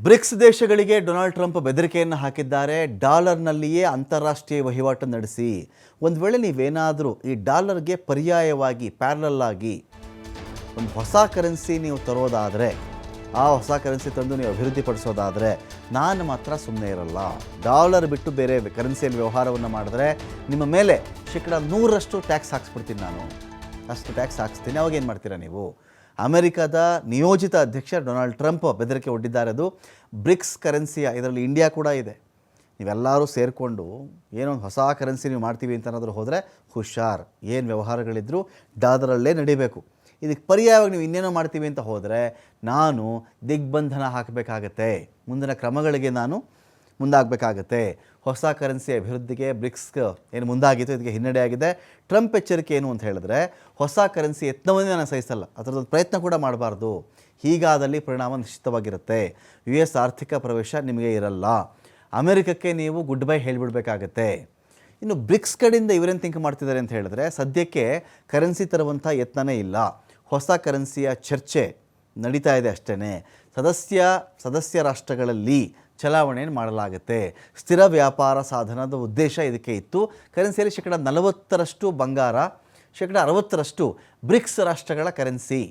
BRICS ದೇಶಗಳಿಗೆ Donald Trump ಬೆದರಿಕೆಯನ್ನು ಹಾಕಿದ್ದಾರೆ. ಡಾಲರ್ನಲ್ಲಿಯೇ ಅಂತಾರಾಷ್ಟ್ರೀಯ ವಹಿವಾಟು ನಡೆಸಿ, ಒಂದು ವೇಳೆ ನೀವೇನಾದರೂ ಈ ಡಾಲರ್ಗೆ ಪರ್ಯಾಯವಾಗಿ ಪ್ಯಾರಲಲ್ ಆಗಿ ಒಂದು ಹೊಸ ಕರೆನ್ಸಿ ನೀವು ತರೋದಾದರೆ, ಆ ಹೊಸ ಕರೆನ್ಸಿ ತಂದು ನೀವು ಅಭಿವೃದ್ಧಿಪಡಿಸೋದಾದರೆ ನಾನು ಮಾತ್ರ ಸುಮ್ಮನೆ ಇರಲ್ಲ. ಡಾಲರ್ ಬಿಟ್ಟು ಬೇರೆ ಕರೆನ್ಸಿಯಲ್ಲಿ ವ್ಯವಹಾರವನ್ನು ಮಾಡಿದ್ರೆ ನಿಮ್ಮ ಮೇಲೆ ಶೇಕಡ 100ರಷ್ಟು ಟ್ಯಾಕ್ಸ್ ಹಾಕ್ಸ್ಬಿಡ್ತೀನಿ. ನಾನು ಅಷ್ಟು ಟ್ಯಾಕ್ಸ್ ಹಾಕ್ಸ್ತೀನಿ. ಅವಾಗ ಏನು ಮಾಡ್ತೀರಾ ನೀವು? ಅಮೆರಿಕದ ನಿಯೋಜಿತ ಅಧ್ಯಕ್ಷ ಡೊನಾಲ್ಡ್ ಟ್ರಂಪ್ ಬೆದರಿಕೆ ಒಡ್ಡಿದ್ದಾರೆ. ಅದು ಬ್ರಿಕ್ಸ್ ಕರೆನ್ಸಿಯ, ಇದರಲ್ಲಿ ಇಂಡಿಯಾ ಕೂಡ ಇದೆ. ನೀವೆಲ್ಲರೂ ಸೇರಿಕೊಂಡು ಏನೊಂದು ಹೊಸ ಕರೆನ್ಸಿ ನೀವು ಮಾಡ್ತೀವಿ ಅಂತ ಏನಾದರೂ ಹೋದರೆ ಹುಷಾರ್. ಏನು ವ್ಯವಹಾರಗಳಿದ್ದರೂ ಡಾಲರಲ್ಲೇ ನಡಿಬೇಕು. ಇದಕ್ಕೆ ಪರ್ಯಾಯವಾಗಿ ನೀವು ಇನ್ನೇನೋ ಮಾಡ್ತೀವಿ ಅಂತ ಹೋದರೆ ನಾನು ದಿಗ್ಬಂಧನ ಹಾಕಬೇಕಾಗತ್ತೆ. ಮುಂದಿನ ಕ್ರಮಗಳಿಗೆ ನಾನು ಮುಂದಾಗಬೇಕಾಗತ್ತೆ. ಹೊಸ ಕರೆನ್ಸಿ ಅಭಿವೃದ್ಧಿಗೆ ಬ್ರಿಕ್ಸ್ ಏನು ಮುಂದಾಗಿತ್ತು, ಇದಕ್ಕೆ ಹಿನ್ನಡೆ ಆಗಿದೆ. ಟ್ರಂಪ್ ಎಚ್ಚರಿಕೆ ಏನು ಅಂತ ಹೇಳಿದ್ರೆ, ಹೊಸ ಕರೆನ್ಸಿ ಯತ್ನವನ್ನೇ ನಾನು ಸಹಿಸಲ್ಲ, ಅದರದ್ದು ಪ್ರಯತ್ನ ಕೂಡ ಮಾಡಬಾರ್ದು. ಹೀಗಾದಲ್ಲಿ ಪರಿಣಾಮ ನಿಶ್ಚಿತವಾಗಿರುತ್ತೆ. US ಆರ್ಥಿಕ ಪ್ರವೇಶ ನಿಮಗೆ ಇರಲ್ಲ. ಅಮೆರಿಕಕ್ಕೆ ನೀವು ಗುಡ್ ಬೈ ಹೇಳಿಬಿಡ್ಬೇಕಾಗತ್ತೆ. ಇನ್ನು ಬ್ರಿಕ್ಸ್ ಕಡೆಯಿಂದ ಇವರೇನು ಥಿಂಕ್ ಮಾಡ್ತಿದ್ದಾರೆ ಅಂತ ಹೇಳಿದ್ರೆ, ಸದ್ಯಕ್ಕೆ ಕರೆನ್ಸಿ ತರುವಂಥ ಯತ್ನನೇ ಇಲ್ಲ. ಹೊಸ ಕರೆನ್ಸಿಯ ಚರ್ಚೆ ನಡೀತಾ ಇದೆ ಅಷ್ಟೇ. ಸದಸ್ಯ ರಾಷ್ಟ್ರಗಳಲ್ಲಿ ಚಲಾವಣೆಯನ್ನು ಮಾಡಲಾಗುತ್ತೆ. ಸ್ಥಿರ ವ್ಯಾಪಾರ ಸಾಧನದ ಉದ್ದೇಶ ಇದಕ್ಕೆ ಇತ್ತು. ಕರೆನ್ಸಿಯಲ್ಲಿ ಶೇಕಡ 40ರಷ್ಟು ಬಂಗಾರ, ಶೇಕಡ 60ರಷ್ಟು ಬ್ರಿಕ್ಸ್ ರಾಷ್ಟ್ರಗಳ ಕರೆನ್ಸಿ.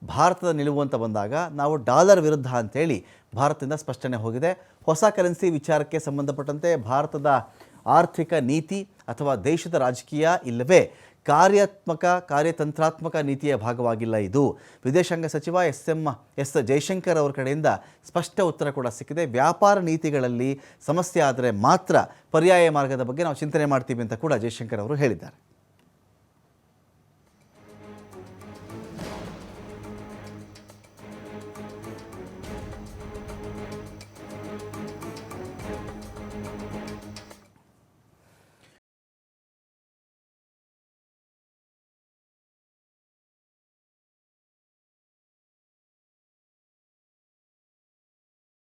ಭಾರತದ ನಿಲುವು ಅಂತ ಬಂದಾಗ ನಾವು ಡಾಲರ್ ವಿರುದ್ಧ ಅಂತೇಳಿ ಭಾರತದಿಂದ ಸ್ಪಷ್ಟನೆ ಹೋಗಿದೆ. ಹೊಸ ಕರೆನ್ಸಿ ವಿಚಾರಕ್ಕೆ ಸಂಬಂಧಪಟ್ಟಂತೆ ಭಾರತದ ಆರ್ಥಿಕ ನೀತಿ ಅಥವಾ ದೇಶದ ರಾಜಕೀಯ ಇಲ್ಲವೇ ಕಾರ್ಯತಂತ್ರಾತ್ಮಕ ನೀತಿಯ ಭಾಗವಾಗಿಲ್ಲ ಇದು. ವಿದೇಶಾಂಗ ಸಚಿವ ಎಸ್ ಜೈಶಂಕರ್ ಅವರ ಕಡೆಯಿಂದ ಸ್ಪಷ್ಟ ಉತ್ತರ ಕೂಡ ಸಿಕ್ಕಿದೆ. ವ್ಯಾಪಾರ ನೀತಿಗಳಲ್ಲಿ ಸಮಸ್ಯೆ ಆದರೆ ಮಾತ್ರ ಪರ್ಯಾಯ ಮಾರ್ಗದ ಬಗ್ಗೆ ನಾವು ಚಿಂತನೆ ಮಾಡ್ತೀವಿ ಅಂತ ಕೂಡ ಜೈಶಂಕರ್ ಅವರು ಹೇಳಿದ್ದಾರೆ.